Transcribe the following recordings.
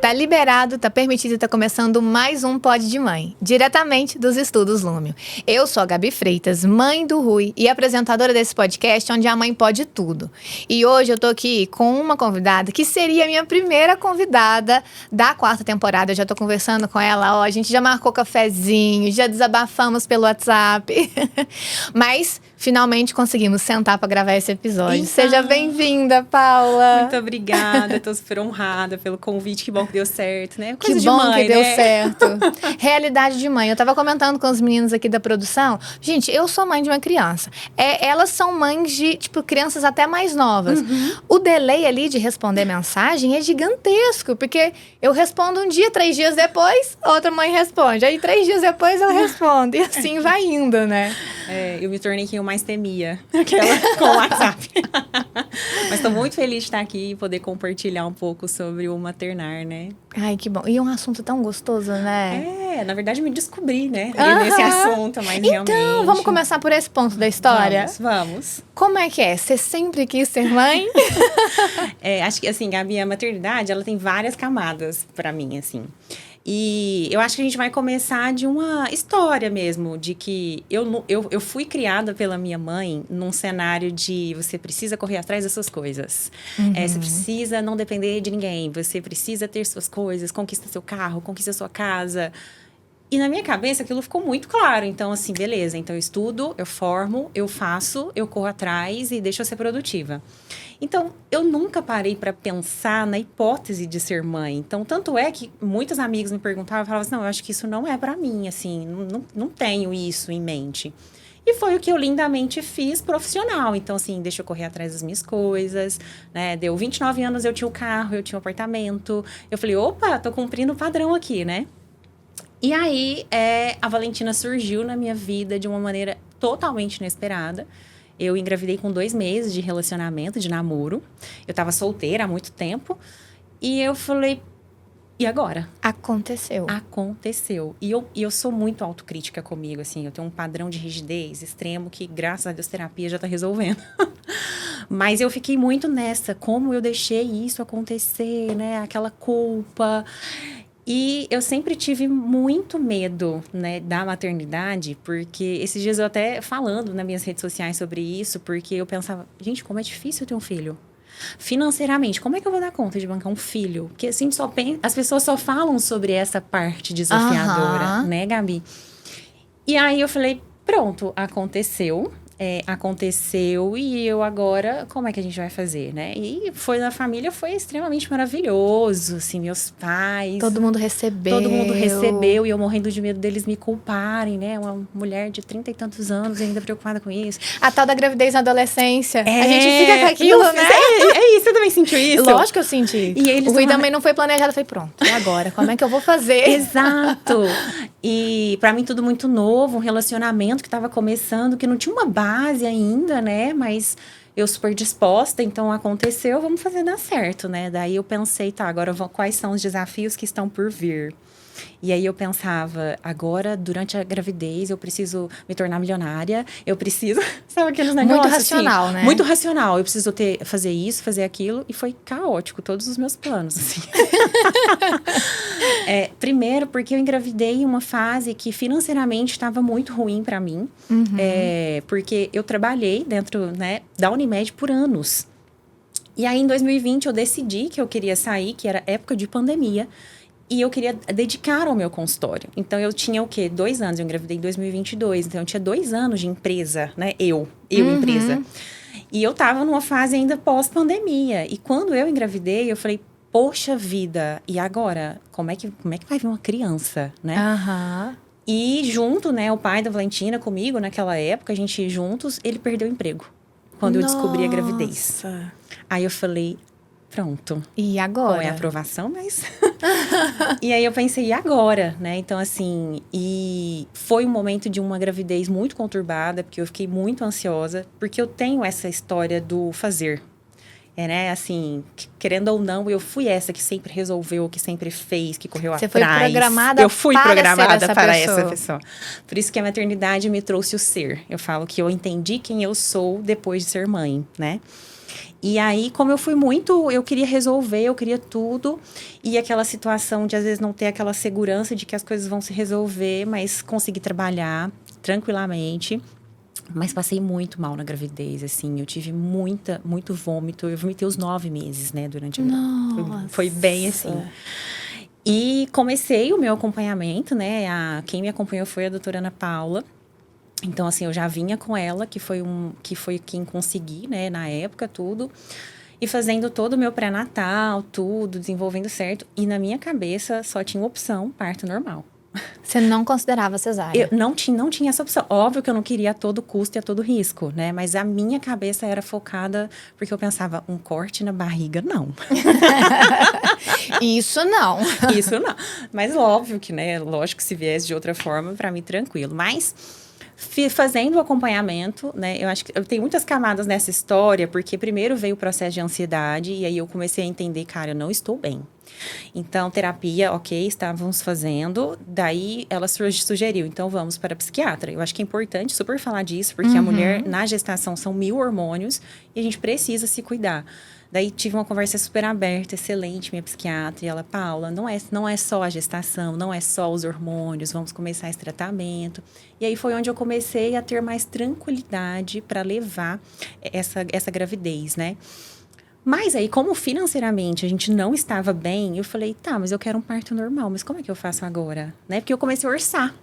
Tá liberado, tá permitido e tá começando mais um Pod de Mãe, diretamente dos Estudos Lúmio. Eu sou a Gabi Freitas, mãe do Rui e apresentadora desse podcast onde a mãe pode tudo. E hoje eu tô aqui com uma convidada que seria a minha primeira convidada da 4ª temporada. Eu já tô conversando com ela, ó, a gente já marcou cafezinho, já desabafamos pelo WhatsApp. Mas finalmente conseguimos sentar para gravar esse episódio. Então, seja bem-vinda, Paula. Muito obrigada, tô super honrada pelo convite. Que bom que deu certo, né? Coisa Que de bom mãe, que deu né? certo. Realidade de mãe. Eu tava comentando com os meninos aqui da produção. Gente, eu sou mãe de uma criança. Elas são mães de, crianças até mais novas. O delay ali de responder mensagem é gigantesco, porque eu respondo um dia, 3 dias depois, outra mãe responde. Aí 3 dias depois eu respondo. E assim vai indo, né? Eu me tornei quem eu mais temia com o WhatsApp. Mas tô muito feliz de estar aqui e poder compartilhar um pouco sobre o maternar, né? Ai, que bom. E é um assunto tão gostoso, né? Na verdade me descobri, né? Nesse assunto, mas realmente... Então, vamos começar por esse ponto da história? Vamos. Como é que é? Você sempre quis ser mãe? Acho que, assim, Gabi, a maternidade, ela tem várias camadas pra mim, assim. E eu acho que a gente vai começar de uma história mesmo, de que eu fui criada pela minha mãe num cenário de você precisa correr atrás das suas coisas. Você precisa não depender de ninguém, você precisa ter suas coisas, conquista seu carro, conquista sua casa. E na minha cabeça aquilo ficou muito claro. Então, assim, beleza. Então, eu estudo, eu formo, eu faço, eu corro atrás e deixo eu ser produtiva. Então, eu nunca parei para pensar na hipótese de ser mãe. Então, tanto é que muitos amigos me perguntavam, eu falava assim, não, eu acho que isso não é para mim, assim, não tenho isso em mente. E foi o que eu lindamente fiz profissional. Então, assim, deixa eu correr atrás das minhas coisas, né? Deu 29 anos, eu tinha o carro, eu tinha o apartamento. Eu falei, opa, tô cumprindo o padrão aqui, né? E aí, a Valentina surgiu na minha vida de uma maneira totalmente inesperada. Eu engravidei com 2 meses de relacionamento, de namoro. Eu tava solteira há muito tempo. E eu falei, e agora? Aconteceu. E eu sou muito autocrítica comigo, assim. Eu tenho um padrão de rigidez extremo que, graças a Deus, terapia já tá resolvendo. Mas eu fiquei muito nessa. Como eu deixei isso acontecer, né? Aquela culpa... E eu sempre tive muito medo, né, da maternidade, porque esses dias eu até falando nas minhas redes sociais sobre isso, porque eu pensava, gente, como é difícil ter um filho. Financeiramente, como é que eu vou dar conta de bancar um filho? Porque assim, as pessoas só falam sobre essa parte desafiadora, né, Gabi? E aí eu falei, pronto, aconteceu. Aconteceu e eu agora, como é que a gente vai fazer, né? E na família, foi extremamente maravilhoso, assim, meus pais... Todo mundo recebeu. E eu morrendo de medo deles me culparem, né? Uma mulher de 30 e tantos anos ainda preocupada com isso. A tal da gravidez na adolescência. A gente fica com aquilo, né? É isso, você também sentiu isso? Lógico que eu senti. O Rui também não foi planejado, foi pronto. E agora? Como é que eu vou fazer? Exato. E pra mim tudo muito novo, um relacionamento que tava começando, que não tinha uma base ainda, né? Mas eu super disposta, então aconteceu, vamos fazer dar certo, né? Daí eu pensei, tá, agora quais são os desafios que estão por vir? E aí eu pensava, agora, durante a gravidez, eu preciso me tornar milionária, eu preciso... Sabe aqueles negócios? Muito racional, assim, né? Muito racional. Eu preciso fazer isso, fazer aquilo. E foi caótico, todos os meus planos, assim. Primeiro, porque eu engravidei em uma fase que financeiramente estava muito ruim para mim. Porque eu trabalhei dentro, né, da Unimed por anos. E aí, em 2020, eu decidi que eu queria sair, que era época de pandemia. E eu queria dedicar ao meu consultório. Então, eu tinha o quê? 2 anos. Eu engravidei em 2022. Então, eu tinha 2 anos de empresa, né? Eu empresa. E eu tava numa fase ainda pós-pandemia. E quando eu engravidei, eu falei, poxa vida, e agora? Como é que vai vir uma criança, né? E junto, né? O pai da Valentina comigo, naquela época, a gente juntos, ele perdeu o emprego. Quando eu descobri a gravidez. Aí eu falei... Pronto. E agora? Qual é a aprovação, mas... E aí eu pensei, e agora? Né? Então, assim... E foi um momento de uma gravidez muito conturbada, porque eu fiquei muito ansiosa. Porque eu tenho essa história do fazer. né, assim, querendo ou não, eu fui essa que sempre resolveu, que sempre fez, que correu atrás. Você foi programada eu fui programada para pessoa. essa pessoa. Por isso que a maternidade me trouxe o ser. Eu falo que eu entendi quem eu sou depois de ser mãe, né? E aí, como eu fui muito, eu queria resolver, eu queria tudo. E aquela situação de, às vezes, não ter aquela segurança de que as coisas vão se resolver, mas conseguir trabalhar tranquilamente. Mas passei muito mal na gravidez, assim. Eu tive muito vômito. Eu vomitei os 9 meses, né, durante a gravidez. Foi bem assim. E comecei o meu acompanhamento, né? Quem me acompanhou foi a doutora Ana Paula. Então, assim, eu já vinha com ela, que foi quem consegui, né, na época, tudo. E fazendo todo o meu pré-natal, tudo, desenvolvendo certo. E na minha cabeça, só tinha opção parto normal. Você não considerava cesárea? Eu não tinha essa opção. Óbvio que eu não queria a todo custo e a todo risco, né? Mas a minha cabeça era focada, porque eu pensava, um corte na barriga, não. Isso não. Isso não. Mas óbvio que, né? Lógico que se viesse de outra forma, pra mim, tranquilo. Mas fazendo o acompanhamento, né? Eu acho que eu tenho muitas camadas nessa história, porque primeiro veio o processo de ansiedade, e aí eu comecei a entender, cara, eu não estou bem. Então, terapia, ok, estávamos fazendo. Daí, ela sugeriu, então vamos para a psiquiatra. Eu acho que é importante super falar disso, porque a mulher, na gestação, são 1000 hormônios e a gente precisa se cuidar. Daí, tive uma conversa super aberta, excelente, minha psiquiatra. E ela, Paula, não é só a gestação, não é só os hormônios, vamos começar esse tratamento. E aí, foi onde eu comecei a ter mais tranquilidade para levar essa gravidez, né? Mas aí, como financeiramente a gente não estava bem, eu falei, tá, mas eu quero um parto normal, mas como é que eu faço agora? Né? Porque eu comecei a orçar.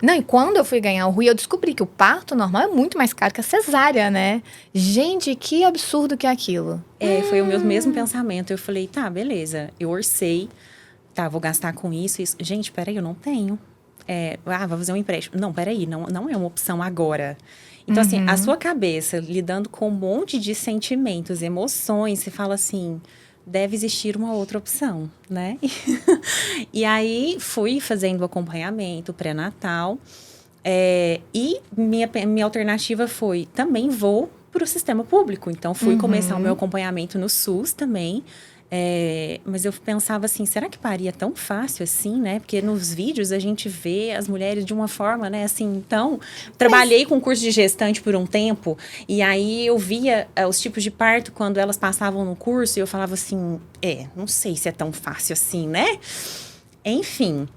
Não, e quando eu fui ganhar o Rui, eu descobri que o parto normal é muito mais caro que a cesárea, né? Gente, que absurdo que é aquilo. Foi o meu mesmo pensamento. Eu falei, tá, beleza, eu orcei, tá, vou gastar com isso. Gente, peraí, eu não tenho. Vou fazer um empréstimo. Não, peraí, não é uma opção agora. Então, assim, a sua cabeça, lidando com um monte de sentimentos, emoções, você fala assim, deve existir uma outra opção, né? E aí, fui fazendo o acompanhamento pré-natal. E minha alternativa foi, também vou para o sistema público. Então, fui começar o meu acompanhamento no SUS também. Mas eu pensava assim, será que paria tão fácil assim, né? Porque nos vídeos a gente vê as mulheres de uma forma, né? Assim, então, trabalhei com curso de gestante por um tempo. E aí eu via os tipos de parto quando elas passavam no curso. E eu falava assim, não sei se é tão fácil assim, né? Enfim.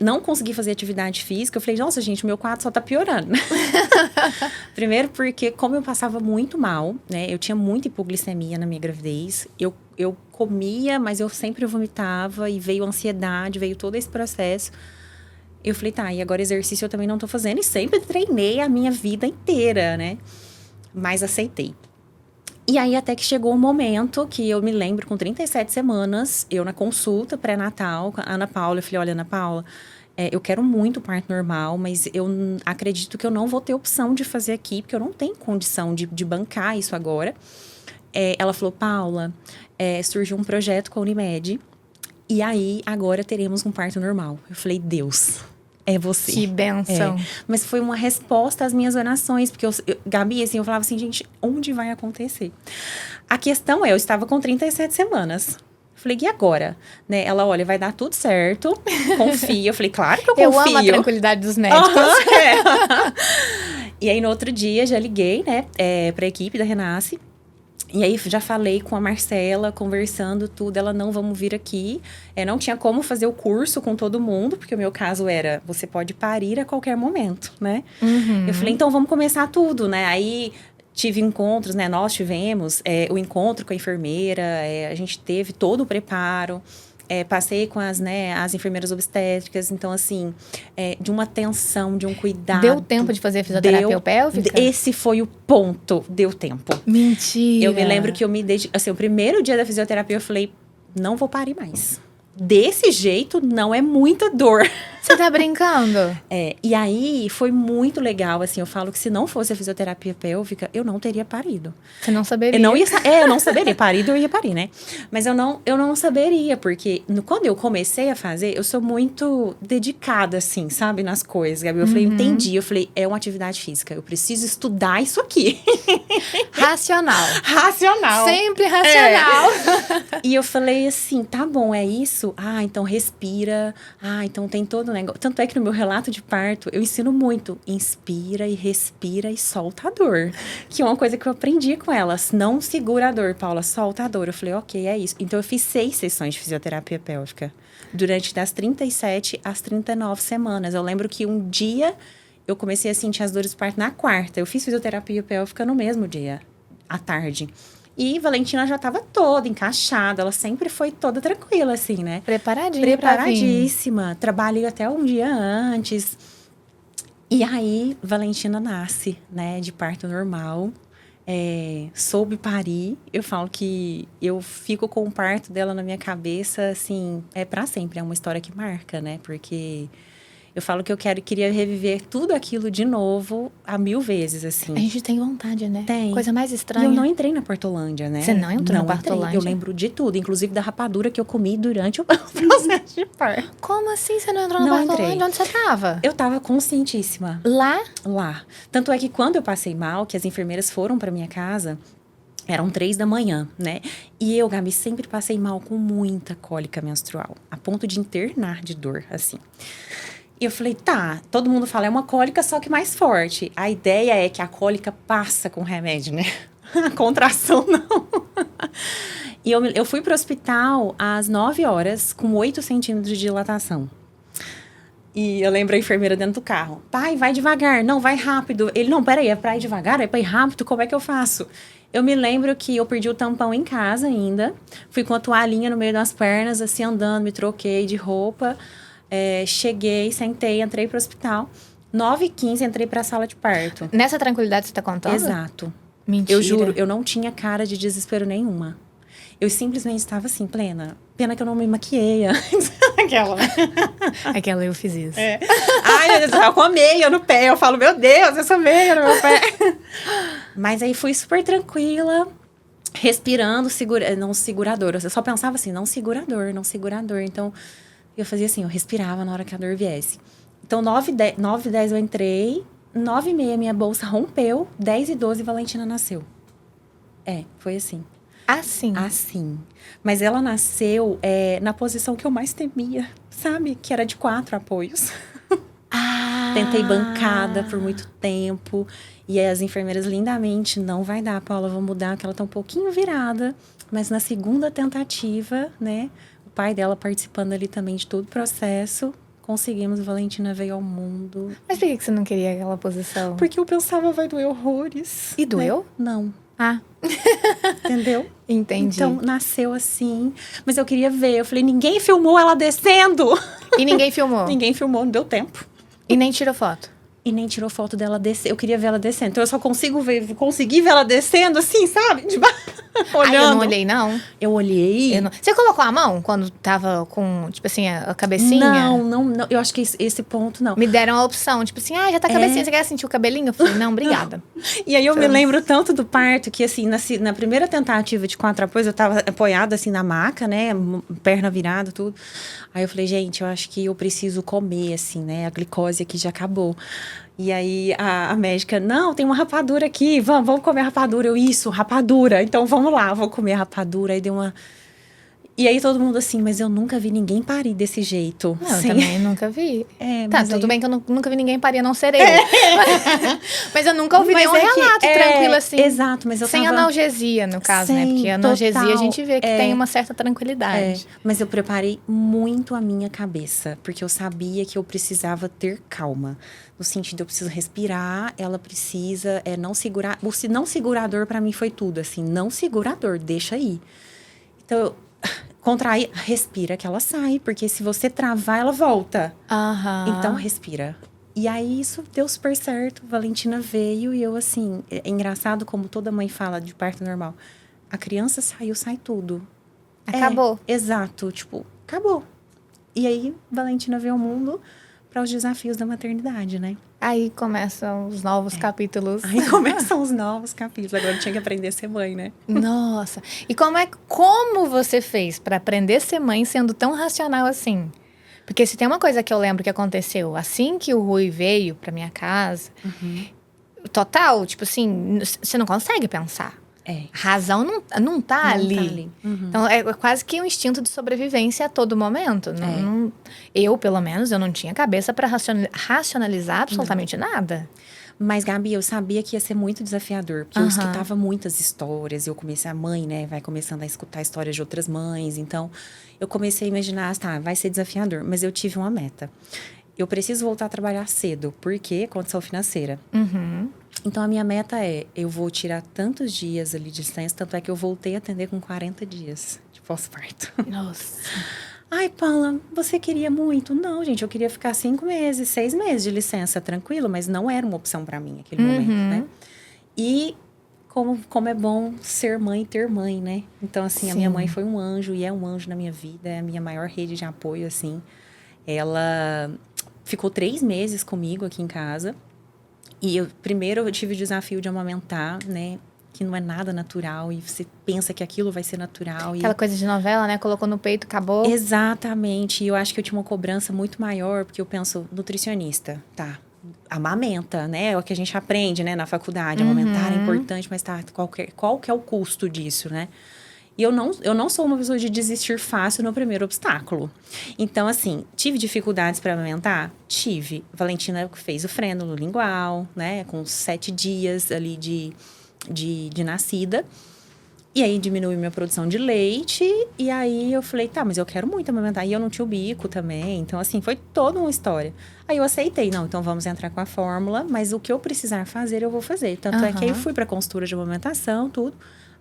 Não consegui fazer atividade física. Eu falei, nossa, gente, o meu quadro só tá piorando. Primeiro porque, como eu passava muito mal, né? Eu tinha muita hipoglicemia na minha gravidez. Eu comia, mas eu sempre vomitava. E veio ansiedade, veio todo esse processo. Eu falei, tá, e agora exercício eu também não tô fazendo. E sempre treinei a minha vida inteira, né? Mas aceitei. E aí, até que chegou um momento que eu me lembro, com 37 semanas, eu na consulta pré-natal com a Ana Paula, eu falei, olha, Ana Paula, eu quero muito parto normal, mas eu acredito que eu não vou ter opção de fazer aqui, porque eu não tenho condição de bancar isso agora. Ela falou, Paula, surgiu um projeto com a Unimed, e aí, agora teremos um parto normal. Eu falei, Deus... É você. Que bênção. Mas foi uma resposta às minhas orações. Porque, Gabi, assim, eu falava assim, gente, onde vai acontecer? A questão eu estava com 37 semanas. Falei, e agora? Né? Ela, olha, vai dar tudo certo. Confia. Eu falei, claro que eu confio. Eu amo a tranquilidade dos médicos. E aí, no outro dia, já liguei, né, pra equipe da Renasce. E aí, já falei com a Marcela, conversando tudo. Ela, não, vamos vir aqui. Não tinha como fazer o curso com todo mundo, porque o meu caso era, você pode parir a qualquer momento, né? Eu falei, então, vamos começar tudo, né? Aí, tive encontros, né? Nós tivemos o encontro com a enfermeira. A gente teve todo o preparo. Passei com as enfermeiras obstétricas. Então, assim, de uma atenção, de um cuidado. Deu tempo de fazer fisioterapia pélvica? Esse foi o ponto. Deu tempo. Mentira! Eu me lembro que eu me dediquei... Assim, o primeiro dia da fisioterapia, eu falei, não vou parir mais. Desse jeito, não é muita dor. Você tá brincando? E aí, foi muito legal, assim, eu falo que se não fosse a fisioterapia pélvica, eu não teria parido. Você não saberia. Eu não saberia. Parido, eu ia parir, né? Mas eu não saberia, porque quando eu comecei a fazer, eu sou muito dedicada, assim, sabe? Nas coisas, Gabi. Eu falei, entendi. Eu falei, é uma atividade física. Eu preciso estudar isso aqui. Racional. Racional. Sempre racional. E eu falei assim, tá bom, é isso? Ah, então respira. Ah, então tem todo o negócio. Tanto é que no meu relato de parto, eu ensino muito. Inspira e respira e solta a dor. Que é uma coisa que eu aprendi com elas. Não segura a dor, Paula, solta a dor. Eu falei, ok, é isso. Então, eu fiz 6 sessões de fisioterapia pélvica. Durante das 37 às 39 semanas. Eu lembro que um dia eu comecei a sentir as dores do parto na quarta. Eu fiz fisioterapia pélvica no mesmo dia, à tarde. E Valentina já estava toda encaixada. Ela sempre foi toda tranquila, assim, né? Preparadíssima. Trabalhei até um dia antes. E aí, Valentina nasce, né? De parto normal. Soube parir. Eu falo que eu fico com o parto dela na minha cabeça, assim, pra sempre. É uma história que marca, né? Porque eu falo que queria reviver tudo aquilo de novo 1000 vezes, assim. A gente tem vontade, né? Tem. Coisa mais estranha. E eu não entrei na Portolândia, né? Você não entrou na Portolândia? Eu lembro de tudo, inclusive da rapadura que eu comi durante o processo de parto. Como assim você não entrou na Não Portolândia? entrei. Onde você tava? Eu tava conscientíssima. Lá. Tanto é que quando eu passei mal, que as enfermeiras foram pra minha casa, eram 3 da manhã, né? E eu, Gabi, sempre passei mal com muita cólica menstrual. A ponto de internar de dor, assim. E eu falei, tá, todo mundo fala, é uma cólica, só que mais forte. A ideia é que a cólica passa com remédio, né? A contração, não. E eu fui pro hospital às 9 horas, com 8 centímetros de dilatação. E eu lembro a enfermeira dentro do carro. Pai, vai devagar. Não, vai rápido. Ele, não, peraí, é pra ir devagar? É pra ir rápido? Como é que eu faço? Eu me lembro que eu perdi o tampão em casa ainda. Fui com a toalhinha no meio das pernas, assim, andando, me troquei de roupa. Cheguei, sentei, entrei pro hospital. 9h15, entrei pra sala de parto. Nessa tranquilidade você tá contando? Exato. Mentira. Eu juro, eu não tinha cara de desespero nenhuma. Eu simplesmente estava assim, plena. Pena que eu não me maquiei antes. Aquela eu fiz isso. Ai, meu Deus, eu tava com a meia no pé. Eu falo, meu Deus, essa meia no meu pé. Mas aí fui super tranquila. Respirando, não segurador. Eu só pensava assim, não segurador. Então, eu fazia assim, eu respirava na hora que a dor viesse. Então, 9h10 eu entrei. 9h30 minha bolsa rompeu. 10h12 Valentina nasceu. Foi assim. Assim. Mas ela nasceu na posição que eu mais temia, sabe? Que era de 4 apoios. Tentei bancada por muito tempo. E aí as enfermeiras lindamente, não vai dar, Paula, vou mudar, que ela tá um pouquinho virada. Mas na segunda tentativa, né? O pai dela participando ali também de todo o processo. Conseguimos, Valentina veio ao mundo. Mas por que você não queria aquela posição? Porque eu pensava, vai doer horrores. E doeu? Não. Entendeu? Entendi. Então, nasceu assim. Mas eu queria ver. Eu falei, ninguém filmou ela descendo. E ninguém filmou? Ninguém filmou, não deu tempo. E nem tirou foto? E nem tirou foto dela descer. Eu queria ver ela descendo. Então, eu só consegui ver ela descendo assim, sabe? Olhando. Eu não olhei, não. Eu olhei. Você colocou a mão quando tava com, tipo assim, a cabecinha? Não. Eu acho que esse ponto, não. Me deram a opção, tipo assim, já tá a cabecinha, você quer sentir o cabelinho? Eu falei, não, obrigada. E aí, eu me lembro tanto do parto, que assim, na primeira tentativa de 4 apoios, eu tava apoiada assim na maca, né? Perna virada, tudo. Aí eu falei, gente, eu acho que eu preciso comer, assim, né? A glicose aqui já acabou. E aí, a médica, não, tem uma rapadura aqui, vamos comer a rapadura. Isso, rapadura. Então, vamos lá, vou comer a rapadura. Aí deu uma... E aí, todo mundo assim, mas eu nunca vi ninguém parir desse jeito. Não, eu também nunca vi. Mas tudo bem que eu nunca vi ninguém parir, a não ser eu. Mas eu nunca ouvi nenhum relato tranquilo assim. Exato, mas eu sem analgesia, no caso, né? Porque a analgesia a gente vê que tem uma certa tranquilidade. Mas eu preparei muito a minha cabeça, porque eu sabia que eu precisava ter calma. No sentido, eu preciso respirar, ela precisa não segurar. O não segurador, pra mim, foi tudo, assim. Não segurador, deixa aí. Então, contrair, respira que ela sai. Porque se você travar, ela volta. Então, respira. E aí, isso deu super certo. Valentina veio e eu, assim... É engraçado como toda mãe fala de parto normal. A criança saiu, sai tudo. Acabou. Exato. Tipo, acabou. E aí, Valentina veio ao mundo... para os desafios da maternidade, né? Aí começam os novos capítulos. Aí começam os novos capítulos. Agora eu tinha que aprender a ser mãe, né? Nossa. E como você fez para aprender a ser mãe sendo tão racional assim? Porque se tem uma coisa que eu lembro que aconteceu assim que o Rui veio pra minha casa, total, tipo assim, você não consegue pensar. Razão não tá ali. Então, é quase que um instinto de sobrevivência a todo momento. Eu, pelo menos, eu não tinha cabeça para racionalizar absolutamente nada. Mas, Gabi, eu sabia que ia ser muito desafiador. Porque eu escutava muitas histórias. Eu comecei, a mãe, né, vai começando a escutar histórias de outras mães. Então, eu comecei a imaginar, tá, vai ser desafiador. Mas eu tive uma meta. Eu preciso voltar a trabalhar cedo. Porque condição financeira. Então, a minha meta é, eu vou tirar tantos dias ali de licença, tanto é que eu voltei a atender com 40 dias de pós-parto. Nossa. Ai, Paula, você queria muito? Não, gente, eu queria ficar 5 meses, 6 meses de licença, tranquilo, mas não era uma opção pra mim naquele momento, né? E como é bom ser mãe e ter mãe, né? Então, assim, a minha mãe foi um anjo e é um anjo na minha vida, é a minha maior rede de apoio, assim. Ela ficou 3 meses comigo aqui em casa. E primeiro eu tive o desafio de amamentar, né? Que não é nada natural. E você pensa que aquilo vai ser natural. Aquela coisa de novela, né? Colocou no peito, acabou. Exatamente. E eu acho que eu tinha uma cobrança muito maior. Porque eu penso, nutricionista, tá. Amamenta, né? É o que a gente aprende, né? Na faculdade. Amamentar é importante, mas tá. Qual que é o custo disso, né? E eu não sou uma pessoa de desistir fácil no primeiro obstáculo. Então, assim, tive dificuldades para amamentar? Tive. Valentina fez o freno lingual, né? Com 7 dias ali de nascida. E aí, diminuiu minha produção de leite. E aí, eu falei, tá, mas eu quero muito amamentar. E eu não tinha o bico também. Então, assim, foi toda uma história. Aí, eu aceitei. Não, então vamos entrar com a fórmula. Mas o que eu precisar fazer, eu vou fazer. Tanto é que aí, eu fui pra consultora de amamentação, tudo.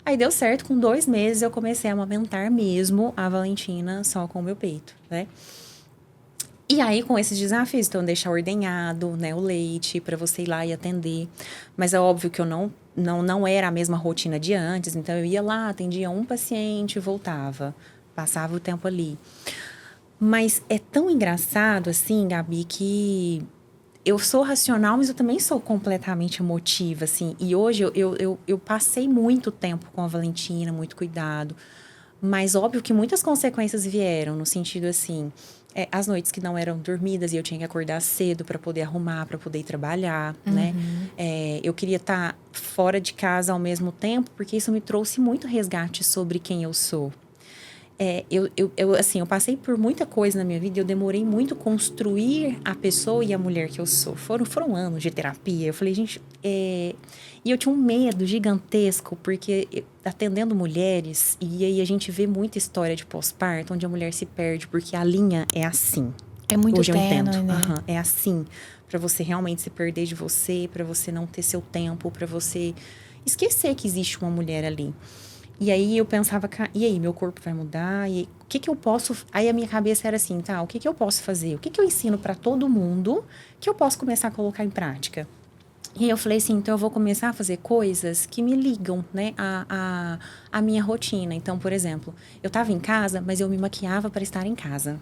Aí deu certo, com 2 meses eu comecei a amamentar mesmo a Valentina só com o meu peito, né? E aí, com esses desafios, então, deixar ordenhado, né, o leite, para você ir lá e atender. Mas é óbvio que eu não era a mesma rotina de antes, então eu ia lá, atendia um paciente e voltava. Passava o tempo ali. Mas é tão engraçado, assim, Gabi, que eu sou racional, mas eu também sou completamente emotiva, assim. E hoje eu passei muito tempo com a Valentina, muito cuidado. Mas óbvio que muitas consequências vieram, no sentido assim, as noites que não eram dormidas e eu tinha que acordar cedo para poder arrumar, para poder ir trabalhar, né? Eu queria estar fora de casa ao mesmo tempo, porque isso me trouxe muito resgate sobre quem eu sou. Eu passei por muita coisa na minha vida e eu demorei muito construir a pessoa e a mulher que eu sou. Foram anos de terapia. Eu falei, gente... E eu tinha um medo gigantesco, porque atendendo mulheres, e aí a gente vê muita história de pós-parto, onde a mulher se perde, porque a linha é assim. É muito Hoje eu tênue, entendo. né? É assim. Pra você realmente se perder de você, pra você não ter seu tempo, pra você esquecer que existe uma mulher ali. E aí eu pensava, e aí, meu corpo vai mudar? E o que eu posso... Aí a minha cabeça era assim, tá, o que eu posso fazer? O que eu ensino para todo mundo que eu posso começar a colocar em prática? E aí eu falei assim, então eu vou começar a fazer coisas que me ligam, né, a minha rotina. Então, por exemplo, eu tava em casa, mas eu me maquiava para estar em casa.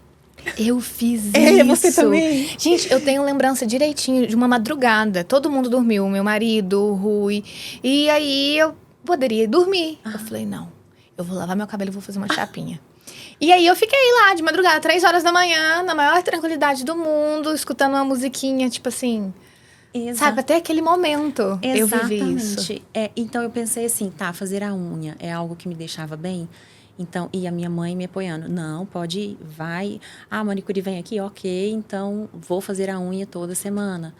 Eu fiz isso. Você também? Gente, eu tenho lembrança direitinho de uma madrugada. Todo mundo dormiu, meu marido, o Rui. E aí eu poderia dormir. Eu falei, não, eu vou lavar meu cabelo e vou fazer uma chapinha. E aí eu fiquei lá de madrugada, 3 horas da manhã, na maior tranquilidade do mundo, escutando uma musiquinha, tipo assim... Sabe, até aquele momento eu vivi isso. Então eu pensei assim, tá, fazer a unha é algo que me deixava bem. Então, e a minha mãe me apoiando. Não, pode ir, vai. Ah, a manicure vem aqui, ok, então vou fazer a unha toda semana.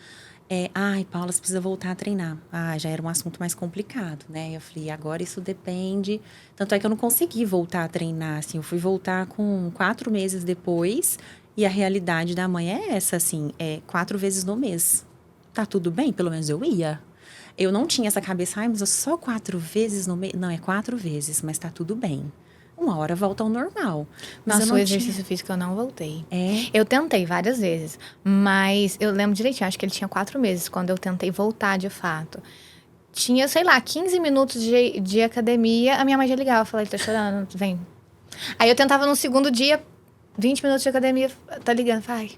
Ai, Paula, você precisa voltar a treinar. Ah, já era um assunto mais complicado, né? Eu falei, agora isso depende. Tanto é que eu não consegui voltar a treinar, assim. Eu fui voltar com 4 meses depois. E a realidade da mãe é essa, assim, 4 vezes no mês. Tá tudo bem? Pelo menos eu ia. Eu não tinha essa cabeça, ai, mas só 4 vezes no mês. Não, é 4 vezes, mas tá tudo bem. Uma hora volta ao normal. Mas Nossa, o exercício físico eu não voltei. É? Eu tentei várias vezes, mas eu lembro direitinho, acho que ele tinha 4 meses quando eu tentei voltar de fato. Tinha, sei lá, 15 minutos de academia, a minha mãe já ligava, eu falei, tá chorando, vem. Aí eu tentava no segundo dia, 20 minutos de academia, tá ligando, vai,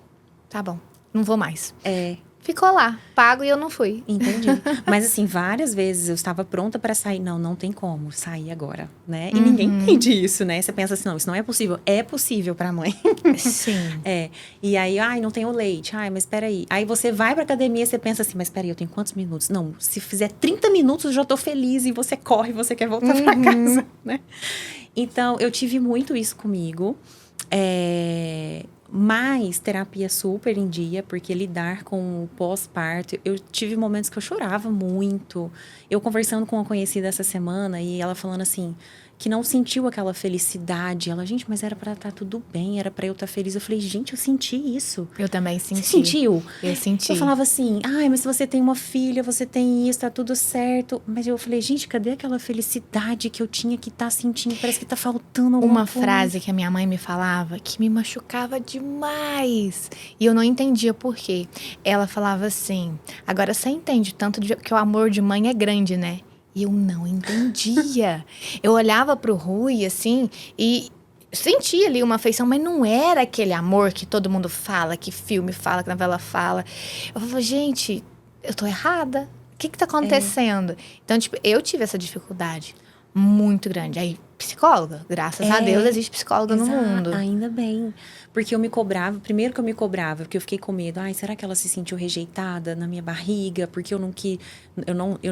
tá bom. não vou mais. Ficou lá, pago e eu não fui. Entendi. Mas assim, várias vezes eu estava pronta para sair. Não tem como sair agora, né? E ninguém entende isso, né? Você pensa assim, não, isso não é possível. É possível para mãe. Sim. E aí, não tenho leite. Mas espera aí. Aí você vai pra academia e você pensa assim, mas espera aí, eu tenho quantos minutos? Não, se fizer 30 minutos eu já tô feliz. E você corre, você quer voltar pra casa, né? Então, eu tive muito isso comigo. Mas terapia super em dia, porque lidar com o pós-parto, eu tive momentos que eu chorava muito. Eu conversando com uma conhecida essa semana e ela falando assim, que não sentiu aquela felicidade. Ela, gente, mas era pra estar tudo bem, era pra eu estar feliz. Eu falei, gente, eu senti isso. Eu também senti. Você sentiu? Eu senti. Eu falava assim, mas se você tem uma filha, você tem isso, tá tudo certo. Mas eu falei, gente, cadê aquela felicidade que eu tinha que estar sentindo? Parece que tá faltando alguma coisa. Uma frase que a minha mãe me falava que me machucava demais. E eu não entendia por quê. Ela falava assim, agora você entende tanto que o amor de mãe é grande, né? E eu não entendia. Eu olhava pro Rui, assim, e sentia ali uma afeição, mas não era aquele amor que todo mundo fala, que filme fala, que novela fala. Eu falava, gente, eu tô errada. O que tá acontecendo? Então, tipo, eu tive essa dificuldade muito grande. Aí, psicóloga. Graças a Deus existe psicóloga no mundo. Ainda bem. Porque eu me cobrava, primeiro que eu me cobrava, porque eu fiquei com medo. Será que ela se sentiu rejeitada na minha barriga? Porque eu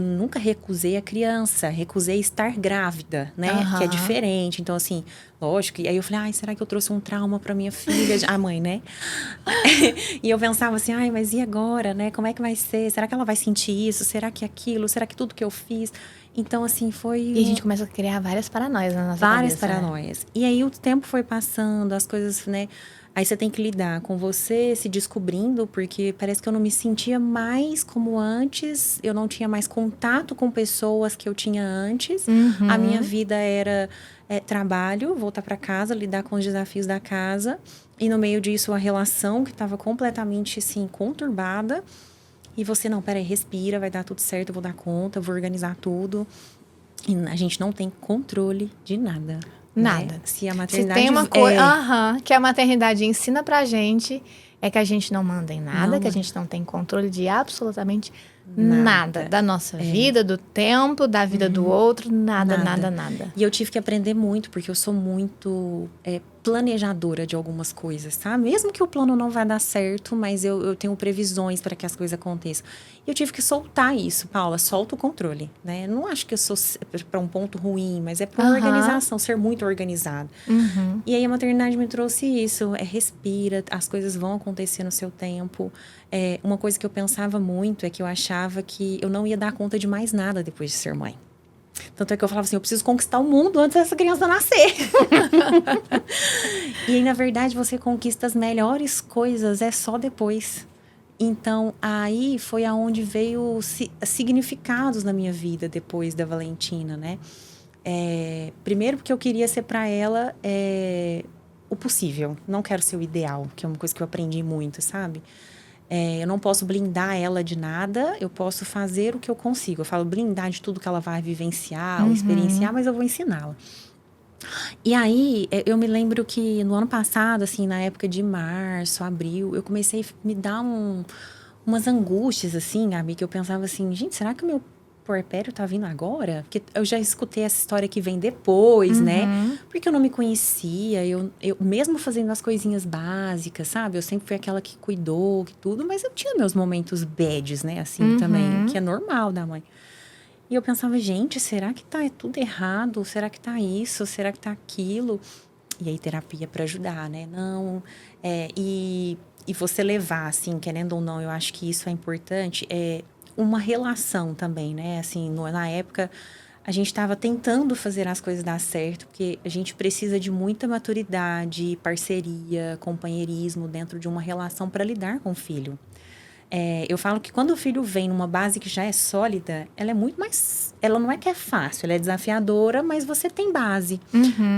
nunca recusei a criança, recusei estar grávida, né? Que é diferente. Então, assim, lógico. E aí eu falei, será que eu trouxe um trauma pra minha filha? A mãe, né? E eu pensava assim, mas e agora, né? Como é que vai ser? Será que ela vai sentir isso? Será que aquilo? Será que tudo que eu fiz? Então, assim, foi... E a gente começa a criar várias paranoias na nossa Várias cabeça, paranoias. Né? E aí o tempo foi passando, as coisas, né? Aí você tem que lidar com você se descobrindo, porque parece que eu não me sentia mais como antes. Eu não tinha mais contato com pessoas que eu tinha antes. A minha vida era trabalho, voltar para casa, lidar com os desafios da casa. E no meio disso, a relação que estava completamente, assim, conturbada. E você, não, peraí, respira, vai dar tudo certo, eu vou dar conta, eu vou organizar tudo. E a gente não tem controle de nada. Nada. Né? Se a maternidade... Se tem uma coisa que a maternidade ensina pra gente, é que a gente não manda em nada, que a gente não tem controle de absolutamente nada. Da nossa vida, do tempo, da vida do outro, nada. E eu tive que aprender muito, porque eu sou muito planejadora de algumas coisas, tá? Mesmo que o plano não vai dar certo, mas eu tenho previsões para que as coisas aconteçam. E eu tive que soltar isso, Paula, solta o controle, né? Eu não acho que eu sou para um ponto ruim, mas é para uma organização, ser muito organizado. E aí a maternidade me trouxe isso, respira, as coisas vão acontecer no seu tempo. Uma coisa que eu pensava muito é que eu achava que eu não ia dar conta de mais nada depois de ser mãe. Tanto é que eu falava assim, eu preciso conquistar o mundo antes dessa criança nascer. E aí, na verdade, você conquista as melhores coisas, só depois. Então, aí foi aonde veio significados na minha vida depois da Valentina, né? Primeiro porque eu queria ser para ela o possível. Não quero ser o ideal, que é uma coisa que eu aprendi muito, sabe? Eu não posso blindar ela de nada, eu posso fazer o que eu consigo. Eu falo blindar de tudo que ela vai vivenciar ou experienciar, mas eu vou ensiná-la. E aí, eu me lembro que no ano passado, assim, na época de março, abril, eu comecei a me dar umas angústias, assim, Gabi, que eu pensava assim, gente, será que o meu puerpério tá vindo agora? Porque eu já escutei essa história que vem depois, né? Porque eu não me conhecia, eu mesmo fazendo as coisinhas básicas, sabe? Eu sempre fui aquela que cuidou, que tudo, mas eu tinha meus momentos bads, né? Assim, também, que é normal da mãe. E eu pensava, gente, será que tá tudo errado? Será que tá isso? Será que tá aquilo? E aí, terapia para ajudar, né? Não, e você levar, assim, querendo ou não, eu acho que isso é importante, uma relação também, né? Assim, na época, a gente estava tentando fazer as coisas dar certo, porque a gente precisa de muita maturidade, parceria, companheirismo dentro de uma relação para lidar com o filho. Eu falo que quando o filho vem numa base que já é sólida, ela é muito mais... Ela não é que é fácil, ela é desafiadora, mas você tem base.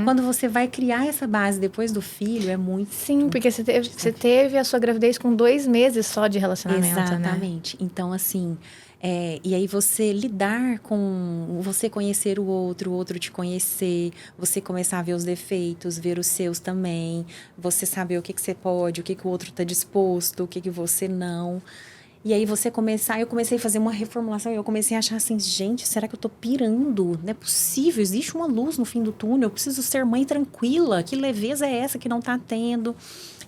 Quando você vai criar essa base depois do filho, é muito... Sim, porque você teve a sua gravidez com 2 meses só de relacionamento, exatamente. Né? Então, assim, E aí você lidar com... Você conhecer o outro te conhecer, você começar a ver os defeitos, ver os seus também, você saber o que você pode, o que o outro está disposto, o que você não... E aí eu comecei a fazer uma reformulação e eu comecei a achar assim, gente, será que eu tô pirando? Não é possível, existe uma luz no fim do túnel, eu preciso ser mãe tranquila, que leveza é essa que não tá tendo?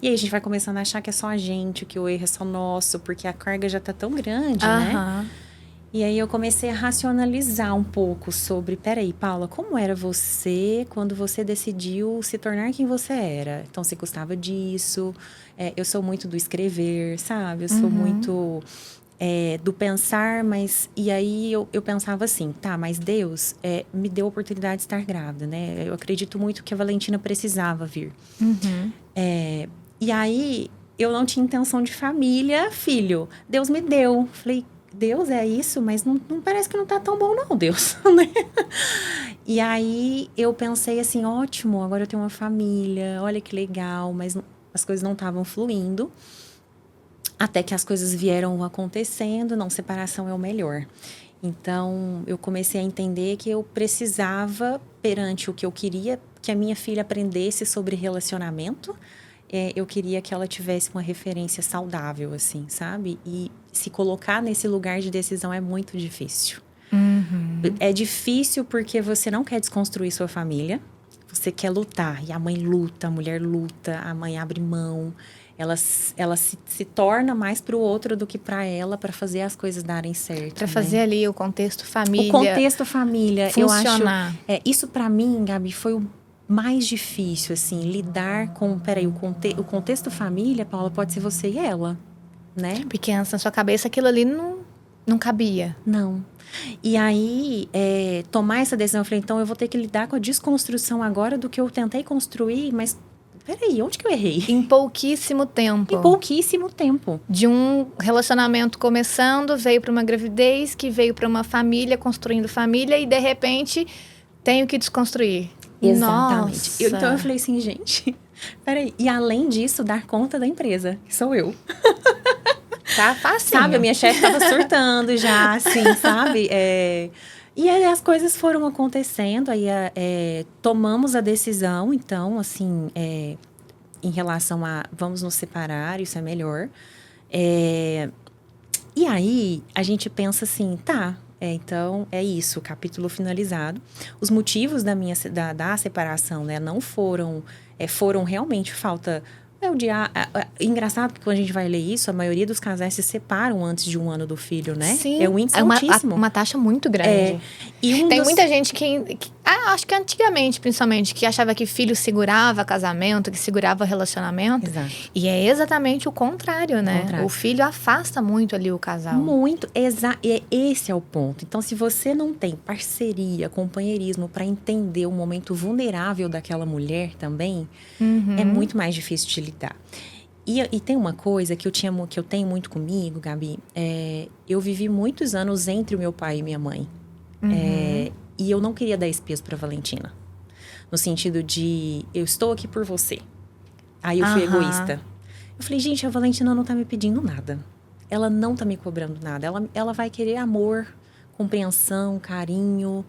E aí a gente vai começando a achar que é só a gente, que o erro é só nosso, porque a carga já tá tão grande, né? E aí eu comecei a racionalizar um pouco sobre, peraí, Paula, como era você quando você decidiu se tornar quem você era? Então, você gostava disso, eu sou muito do escrever, sabe? Eu sou muito do pensar, mas... E aí eu pensava assim, tá, mas Deus me deu a oportunidade de estar grávida, né? Eu acredito muito que a Valentina precisava vir. E aí, eu não tinha intenção de família, filho. Deus me deu. Falei, Deus, é isso? Mas não parece que não tá tão bom não, Deus. Né? E aí, eu pensei assim, ótimo, agora eu tenho uma família. Olha que legal, mas as coisas não estavam fluindo. Até que as coisas vieram acontecendo. Não, separação é o melhor. Então, eu comecei a entender que eu precisava, perante o que eu queria, que a minha filha aprendesse sobre relacionamento. Eu queria que ela tivesse uma referência saudável, assim, sabe? E se colocar nesse lugar de decisão é muito difícil. É difícil porque você não quer desconstruir sua família. Você quer lutar. E a mãe luta, a mulher luta, a mãe abre mão. Ela se torna mais para o outro do que para ela, para fazer as coisas darem certo. Para fazer ali o contexto família. O contexto família. Funcionar. Eu acho, isso para mim, Gabi, foi o mais difícil, assim, lidar com... Peraí, o contexto família, Paula, pode ser você e ela, né? Porque na sua cabeça aquilo ali não cabia. Não. E aí, tomar essa decisão, eu falei, então eu vou ter que lidar com a desconstrução agora do que eu tentei construir, mas peraí, onde que eu errei? Em pouquíssimo tempo. Em pouquíssimo tempo. De um relacionamento começando, veio para uma gravidez, que veio para uma família, construindo família, e de repente tenho que desconstruir. Exatamente. Nossa. Então eu falei assim, gente, peraí. E além disso, dar conta da empresa, que sou eu. Tá fácil. Sabe, a minha chefe tava surtando já, assim, sabe? E aí as coisas foram acontecendo, aí tomamos a decisão, então, assim, em relação a vamos nos separar, isso é melhor. E aí a gente pensa assim, tá, então é isso, capítulo finalizado. Os motivos da separação, né, não foram realmente falta... Engraçado que quando a gente vai ler isso, a maioria dos casais se separam antes de 1 ano do filho, né? Sim, é um índice altíssimo. Uma taxa muito grande. Tem muita gente que acho que antigamente, principalmente, que achava que filho segurava casamento, que segurava relacionamento. Exato. E é exatamente o contrário, né? O filho afasta muito ali o casal. Muito, esse é o ponto. Então, se você não tem parceria, companheirismo para entender o momento vulnerável daquela mulher também, é muito mais difícil de lidar. E tem uma coisa que eu tenho muito comigo, Gabi. Eu vivi muitos anos entre o meu pai e minha mãe. E eu não queria dar esse peso pra Valentina. No sentido de, eu estou aqui por você. Aí eu fui egoísta. Eu falei, gente, a Valentina não tá me pedindo nada. Ela não tá me cobrando nada. Ela vai querer amor, compreensão, carinho.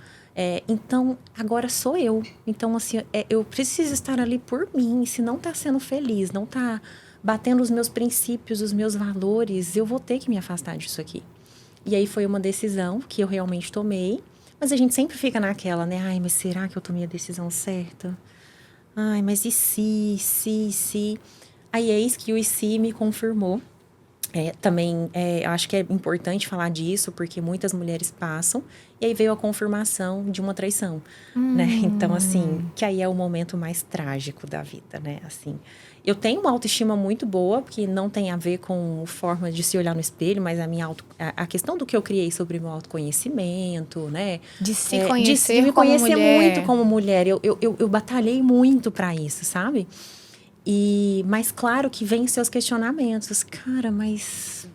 Então, agora sou eu. Então, assim, eu preciso estar ali por mim. Se não tá sendo feliz, não tá batendo os meus princípios, os meus valores, eu vou ter que me afastar disso aqui. E aí foi uma decisão que eu realmente tomei. Mas a gente sempre fica naquela, né? Ai, mas será que eu tomei a decisão certa? Ai, mas e se? Aí eis que o e se me confirmou. Também, eu acho que é importante falar disso, porque muitas mulheres passam. E aí veio a confirmação de uma traição, né? Então, assim, que aí é o momento mais trágico da vida, né? Assim, eu tenho uma autoestima muito boa, que não tem a ver com forma de se olhar no espelho, mas a questão do que eu criei sobre o meu autoconhecimento, né? De se conhecer de me como conhecer mulher. muito como mulher. Eu batalhei muito para isso, sabe? Mas claro que vem seus questionamentos. Cara, mas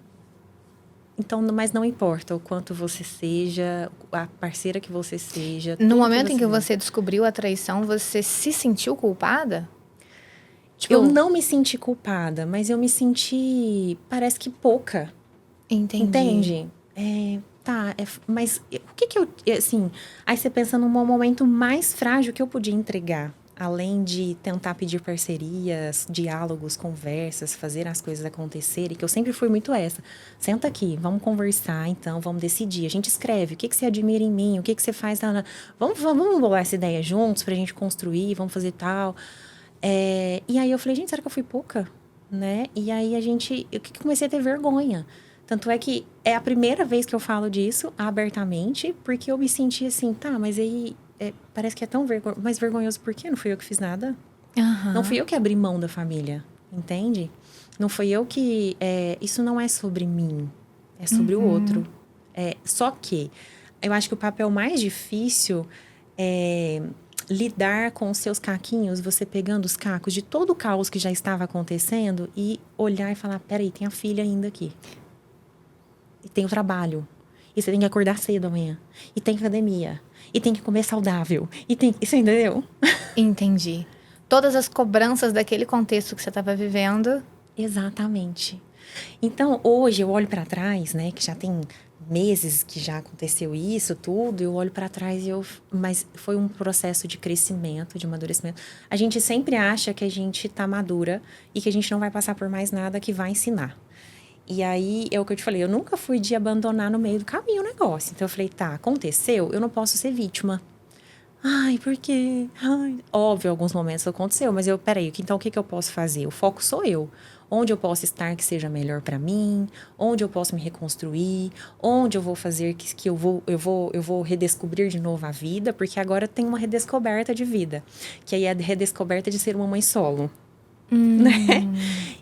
não importa o quanto você seja, a parceira que você seja. No momento em que você descobriu a traição, você se sentiu culpada? Tipo, eu não me senti culpada, mas eu me senti, parece que pouca. Entendi. Entende? tá, mas o que eu, assim... Aí você pensa num momento mais frágil que eu podia entregar. Além de tentar pedir parcerias, diálogos, conversas, fazer as coisas acontecerem, que eu sempre fui muito essa. Senta aqui, vamos conversar, então, vamos decidir. A gente escreve, o que você admira em mim, o que você faz... Vamos bolar essa ideia juntos pra gente construir, vamos fazer tal. E aí eu falei, gente, será que eu fui pouca? Né? E aí eu comecei a ter vergonha. Tanto é que é a primeira vez que eu falo disso abertamente, porque eu me senti assim, tá, mas aí parece que é tão mais vergonhoso, por quê? Não fui eu que fiz nada. Uhum. Não fui eu que abri mão da família, entende? Não fui eu que... isso não é sobre mim, é sobre o outro. Só que eu acho que o papel mais difícil é lidar com os seus caquinhos, você pegando os cacos de todo o caos que já estava acontecendo e olhar e falar, peraí, tem a filha ainda aqui. E tem o trabalho. E você tem que acordar cedo amanhã. E tem academia. E tem que comer saudável. E tem... Isso entendeu? Entendi. Todas as cobranças daquele contexto que você estava vivendo. Exatamente. Então, hoje eu olho para trás, né? Que já tem meses que já aconteceu isso, tudo. Eu olho para trás mas foi um processo de crescimento, de amadurecimento. A gente sempre acha que a gente tá madura e que a gente não vai passar por mais nada que vai ensinar. E aí, é o que eu te falei, eu nunca fui de abandonar no meio do caminho o negócio. Então, eu falei, tá, aconteceu, eu não posso ser vítima. Ai, por quê? Ai. Óbvio, em alguns momentos aconteceu, mas peraí, então o que eu posso fazer? O foco sou eu. Onde eu posso estar que seja melhor para mim, onde eu posso me reconstruir, onde eu vou fazer que eu vou redescobrir de novo a vida, porque agora tem uma redescoberta de vida, que aí é a redescoberta de ser uma mãe solo. Né?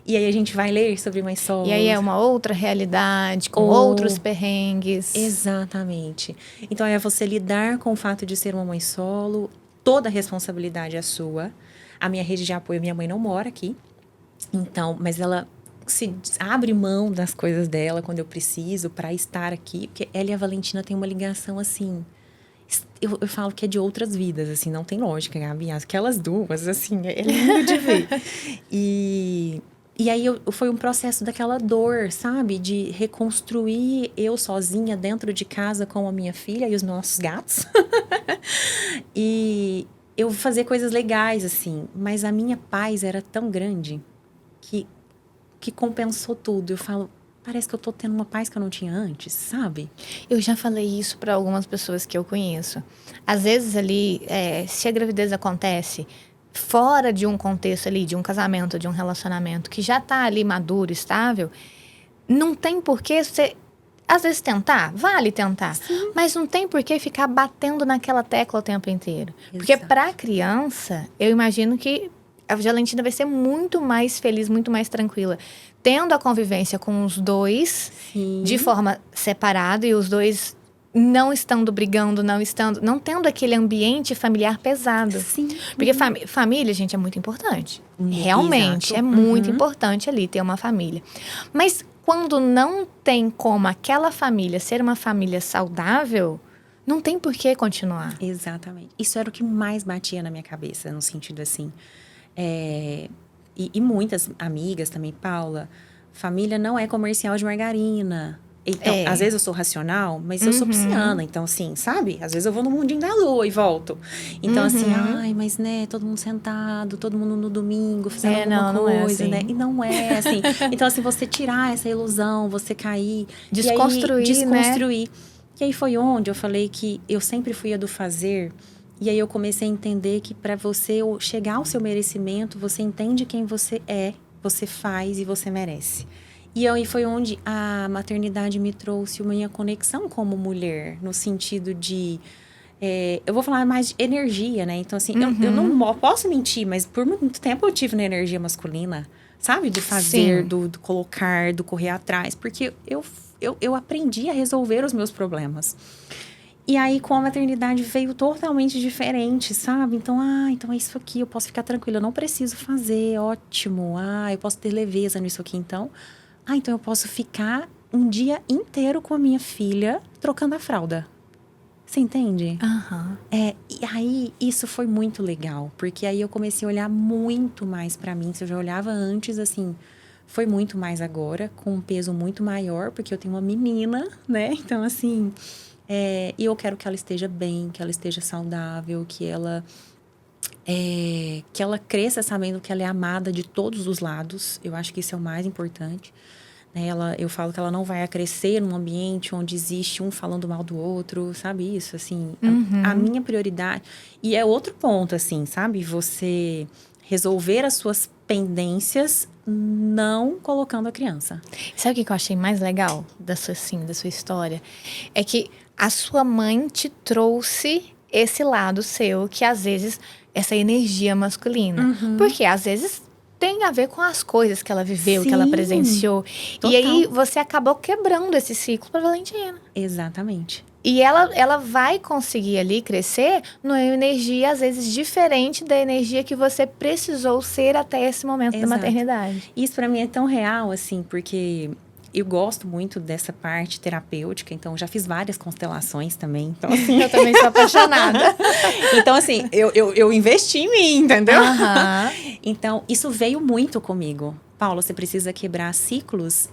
E aí a gente vai ler sobre mãe solo. E aí é uma outra realidade, com outros perrengues. Exatamente. Então é você lidar com o fato de ser uma mãe solo, toda a responsabilidade é sua. A minha rede de apoio, minha mãe não mora aqui. Então, mas ela se abre mão das coisas dela quando eu preciso para estar aqui, porque ela e a Valentina têm uma ligação assim. Eu falo que é de outras vidas, assim, não tem lógica, Gabi. Aquelas duas, assim, é lindo de ver. E aí foi um processo daquela dor, sabe? De reconstruir eu sozinha dentro de casa com a minha filha e os nossos gatos. E eu fazer coisas legais, assim. Mas a minha paz era tão grande que compensou tudo. Eu falo, parece que eu tô tendo uma paz que eu não tinha antes, sabe? Eu já falei isso para algumas pessoas que eu conheço. Às vezes ali, se a gravidez acontece fora de um contexto ali, de um casamento, de um relacionamento que já tá ali maduro, estável, não tem por que você, às vezes, tentar. Vale tentar. Sim. Mas não tem por que ficar batendo naquela tecla o tempo inteiro. Exato. Porque para a criança, eu imagino que a Valentina vai ser muito mais feliz, muito mais tranquila, tendo a convivência com os dois, Sim. de forma separada, e os dois não estando brigando, não tendo aquele ambiente familiar pesado. Sim. Porque família, gente, é muito importante. Realmente, exato. é muito importante ali ter uma família. Mas quando não tem como aquela família ser uma família saudável, não tem por que continuar. Exatamente. Isso era o que mais batia na minha cabeça, no sentido assim... E muitas amigas também, Paula, família não é comercial de margarina. Então, às vezes eu sou racional, mas eu sou pisciana. Então, assim, sabe? Às vezes eu vou no mundinho da lua e volto. Então, assim, ai, mas, né, todo mundo sentado, todo mundo no domingo, fazendo alguma coisa, não é assim. né? E não é assim. Então, assim, você tirar essa ilusão, você cair. Desconstruir. E aí foi onde eu falei que eu sempre fui a do fazer. E aí eu comecei a entender que para você chegar ao seu merecimento, você entende quem você é, você faz e você merece. E aí foi onde a maternidade me trouxe uma minha conexão como mulher, no sentido de... eu vou falar mais de energia, né? Então, assim, eu não posso mentir, mas por muito tempo eu tive na energia masculina, sabe? Do fazer, do colocar, do correr atrás. Porque eu aprendi a resolver os meus problemas. E aí, com a maternidade, veio totalmente diferente, sabe? Então, então é isso aqui, eu posso ficar tranquila, eu não preciso fazer, ótimo. Eu posso ter leveza nisso aqui, então. Então eu posso ficar um dia inteiro com a minha filha trocando a fralda. Você entende? E aí, isso foi muito legal, porque aí eu comecei a olhar muito mais pra mim. Se eu já olhava antes, assim, Foi muito mais agora, com um peso muito maior, porque eu tenho uma menina, né? Então, assim, e eu quero que ela esteja bem, que ela esteja saudável, que ela cresça sabendo que ela é amada de todos os lados. Eu acho que isso é o mais importante. Né? Eu falo que ela não vai crescer num ambiente onde existe um falando mal do outro, sabe isso? Assim, a minha prioridade... E é outro ponto, assim, sabe? Você resolver as suas pendências não colocando a criança. Sabe o que eu achei mais legal da sua história? É que a sua mãe te trouxe esse lado seu, que às vezes, essa energia masculina. Porque às vezes tem a ver com as coisas que ela viveu, que ela Sim, presenciou. total. E aí você acabou quebrando esse ciclo pra Valentina. Exatamente. E ela vai conseguir ali crescer numa energia, às vezes, diferente da energia que você precisou ser até esse momento da Exato. maternidade. Isso pra mim é tão real, assim, porque eu gosto muito dessa parte terapêutica, então já fiz várias constelações também. Então, assim, Eu também sou apaixonada. então, assim, eu investi em mim, entendeu? Aham. Então, isso veio muito comigo. Paula, você precisa quebrar ciclos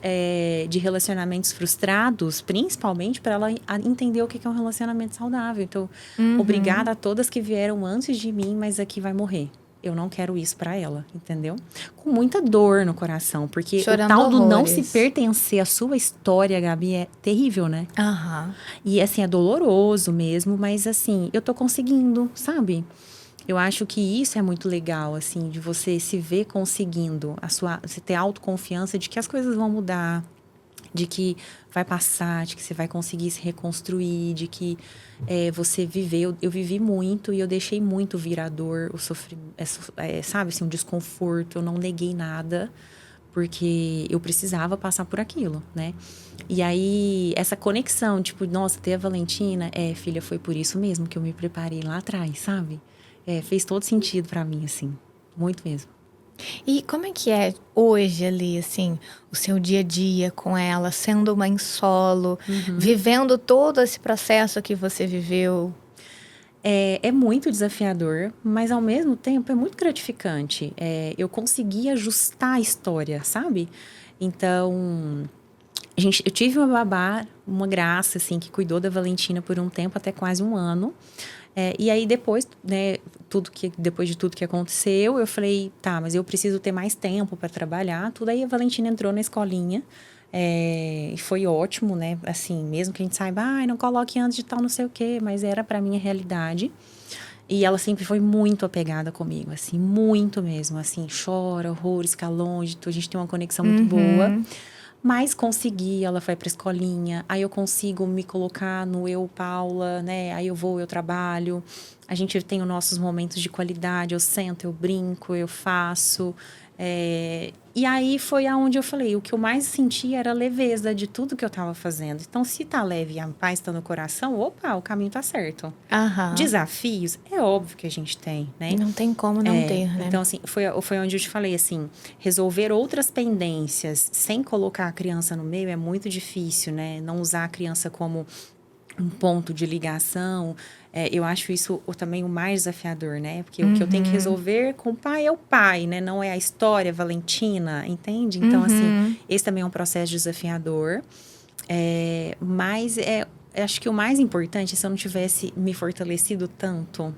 de relacionamentos frustrados, principalmente para ela entender o que é um relacionamento saudável. Então, obrigada a todas que vieram antes de mim, mas aqui vai morrer. Eu não quero isso para ela, entendeu? Com muita dor no coração, porque Chorando o tal do não horrores. se pertencer à sua história, Gabi, é terrível, né? Aham. E, assim, é doloroso mesmo, mas, assim, eu tô conseguindo, sabe? Eu acho que isso é muito legal, assim, de você se ver conseguindo, você ter autoconfiança de que as coisas vão mudar, de que vai passar, de que você vai conseguir se reconstruir, de que você viveu. Eu vivi muito e eu deixei muito vir a dor, o sofrimento, sabe, assim, um desconforto. Eu não neguei nada, porque eu precisava passar por aquilo, né? E aí, essa conexão, tipo, nossa, ter a Valentina, filha, foi por isso mesmo que eu me preparei lá atrás, sabe? Fez todo sentido pra mim, assim, muito mesmo. E como é que é hoje ali, assim, o seu dia a dia com ela, sendo mãe solo, vivendo todo esse processo que você viveu? É muito desafiador, mas ao mesmo tempo é muito gratificante. Eu consegui ajustar a história, sabe? Então, eu tive uma babá, uma graça, assim, que cuidou da Valentina por um tempo, até quase um ano. E aí depois, né, depois de tudo que aconteceu, eu falei, tá, mas eu preciso ter mais tempo para trabalhar. Tudo aí a Valentina entrou na escolinha. E foi ótimo, né? Assim, mesmo que a gente saiba, não coloque antes de tal, não sei o quê, mas era pra mim a realidade. E ela sempre foi muito apegada comigo, assim, muito mesmo, assim, chora, horrores, fica longe, a gente tem uma conexão muito boa. Mas consegui, ela foi pra escolinha, aí eu consigo me colocar no eu, Paula, né? Aí eu trabalho, a gente tem os nossos momentos de qualidade, eu sento, eu brinco, eu faço. E aí foi aonde eu falei, o que eu mais senti era a leveza de tudo que eu tava fazendo. Então, se tá leve e a paz tá no coração, opa, o caminho tá certo. Aham. Desafios, é óbvio que a gente tem, né? Não tem como não ter, né? Então, assim, foi onde eu te falei, assim, resolver outras pendências sem colocar a criança no meio é muito difícil, né? Não usar a criança como um ponto de ligação. Eu acho isso também o mais desafiador, né? Porque o que eu tenho que resolver com o pai é o pai, né? Não é a história, Valentina, entende? Então, assim, esse também é um processo desafiador. Mas acho que o mais importante é se eu não tivesse me fortalecido tanto,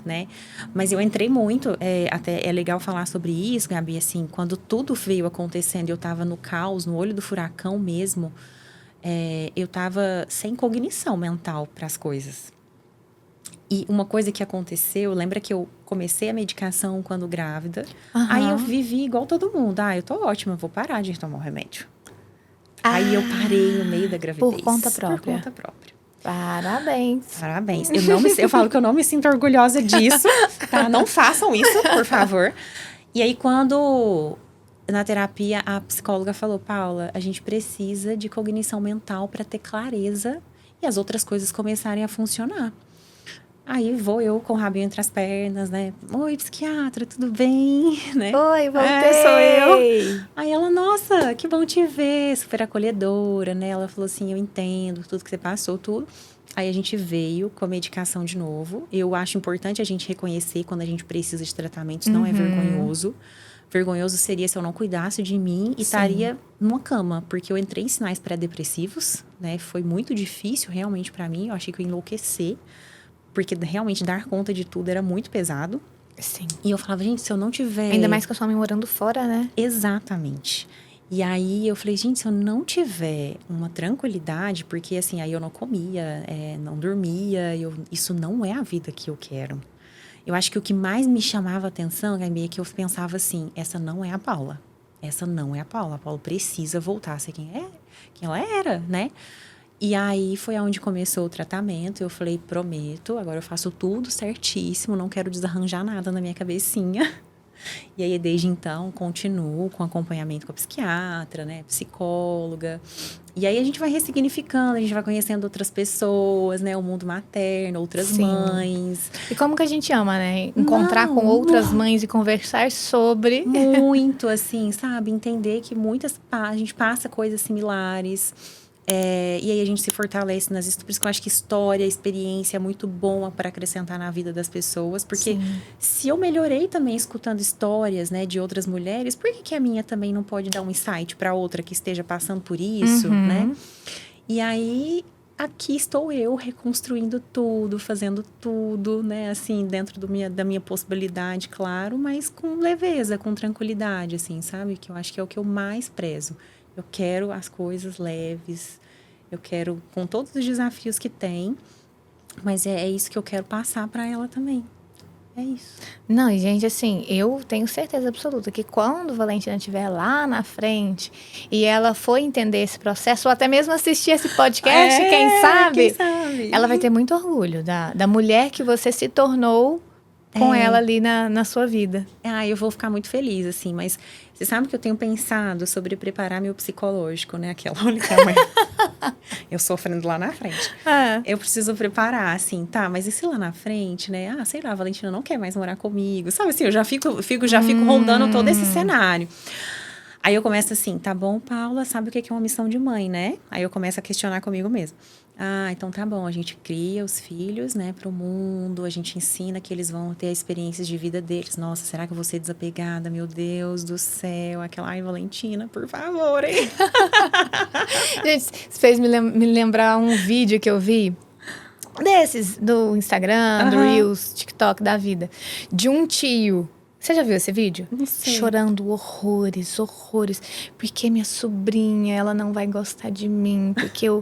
né? Mas eu entrei muito, até é legal falar sobre isso, Gabi, assim, quando tudo veio acontecendo, eu tava no caos, no olho do furacão mesmo, eu tava sem cognição mental para as coisas. E uma coisa que aconteceu, lembra que eu comecei a medicação quando grávida, aí eu vivi igual todo mundo, eu tô ótima, eu vou parar de tomar o remédio. Aí eu parei no meio da gravidez. Por conta própria. Por conta própria. Parabéns. Parabéns. Eu falo que eu não me sinto orgulhosa disso, tá? Não façam isso, por favor. E aí, quando na terapia a psicóloga falou, Paula, a gente precisa de cognição mental para ter clareza e as outras coisas começarem a funcionar. Aí vou eu com o rabinho entre as pernas, né? Oi, psiquiatra, tudo bem? Né? Oi, voltei. Sou eu. Aí ela, nossa, que bom te ver, super acolhedora, né? Ela falou assim, eu entendo tudo que você passou, tudo. Aí a gente veio com a medicação de novo. Eu acho importante a gente reconhecer quando a gente precisa de tratamentos, não é vergonhoso. vergonhoso seria se eu não cuidasse de mim e estaria numa cama. Porque eu entrei em sinais pré-depressivos, né? Foi muito difícil realmente pra mim. Eu achei que eu ia enlouquecer. Porque realmente dar conta de tudo era muito pesado. Sim. E eu falava, gente, se eu não tiver... Ainda mais com a sua mãe morando fora, né? Exatamente. E aí eu falei, gente, se eu não tiver uma tranquilidade, porque assim, aí eu não comia, não dormia, isso não é a vida que eu quero. Eu acho que o que mais me chamava a atenção, Gabi, é que eu pensava assim, essa não é a Paula. Essa não é a Paula. A Paula precisa voltar a ser quem ela era, né? E aí foi aonde começou o tratamento. Eu falei, prometo, agora eu faço tudo certíssimo, não quero desarranjar nada na minha cabecinha. E aí, desde então, continuo com acompanhamento com a psiquiatra, né? Psicóloga. E aí, a gente vai ressignificando, a gente vai conhecendo outras pessoas, né? O mundo materno, outras mães. E como que a gente ama, né? Encontrar com outras mães e conversar sobre... Muito, assim, sabe? Entender que a gente passa coisas similares. E aí a gente se fortalece nas histórias. Por isso que eu acho que história, experiência é muito boa para acrescentar na vida das pessoas. Porque se eu melhorei também escutando histórias, né, de outras mulheres, por que a minha também não pode dar um insight para outra que esteja passando por isso, né? E aí, aqui estou eu reconstruindo tudo, fazendo tudo, né? Assim, dentro da minha possibilidade, claro, mas com leveza, com tranquilidade, assim, sabe? Que eu acho que é o que eu mais prezo. Eu quero as coisas leves, eu quero com todos os desafios que tem, mas é isso que eu quero passar para ela também. É isso. Não, e gente, assim, eu tenho certeza absoluta que quando Valentina estiver lá na frente e ela for entender esse processo, ou até mesmo assistir esse podcast, quem sabe, ela vai ter muito orgulho da mulher que você se tornou com ela ali na sua vida. Eu vou ficar muito feliz, assim, mas você sabe que eu tenho pensado sobre preparar meu psicológico, né? Aquela única mãe. Eu sofrendo lá na frente. Eu preciso preparar, assim, tá, mas e se lá na frente, né? Sei lá, a Valentina não quer mais morar comigo. Sabe assim, eu já fico rondando todo esse cenário. Aí eu começo assim, tá bom, Paula, sabe o que é uma missão de mãe, né? Aí eu começo a questionar comigo mesma. Então tá bom, a gente cria os filhos, né, pro mundo, a gente ensina que eles vão ter experiências de vida deles. Nossa, será que eu vou ser desapegada? Meu Deus do céu, aquela, Valentina, por favor, hein? Gente, isso fez me lembrar um vídeo que eu vi, desses, do Instagram, do Reels, TikTok da vida, de um tio. Você já viu esse vídeo? Não sei. Chorando horrores, porque minha sobrinha, ela não vai gostar de mim, porque eu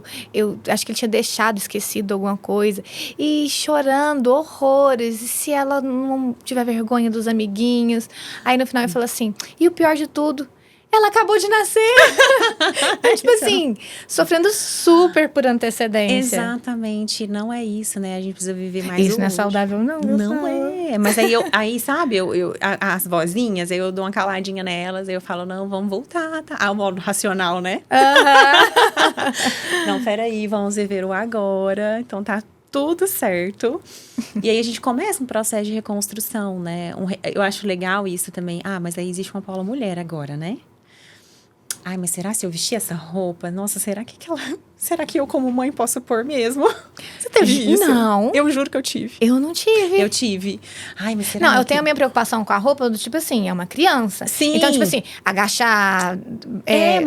acho que ele tinha esquecido alguma coisa, e chorando horrores, e se ela não tiver vergonha dos amiguinhos, aí no final ele fala assim, e o pior de tudo, ela acabou de nascer. Então, tipo assim, sofrendo super por antecedência. Exatamente. Não é isso, né? A gente precisa viver mais isso não é saudável, não. Não é. Mas aí sabe, as vozinhas, aí eu dou uma caladinha nelas, aí eu falo, não, vamos voltar, tá? O modo racional, né? Não, peraí, vamos viver o agora. Então tá tudo certo. E aí a gente começa um processo de reconstrução, né? Eu acho legal isso também. Mas aí existe uma Paula mulher agora, né? Mas será se eu vestir essa roupa? Nossa, será que eu como mãe posso pôr mesmo? Você teve isso? Não. Eu juro que eu tive. Eu não tive. Eu tive. Mas será Não, eu tenho a minha preocupação com a roupa do tipo assim, é uma criança. Sim. Então, tipo assim, agachar,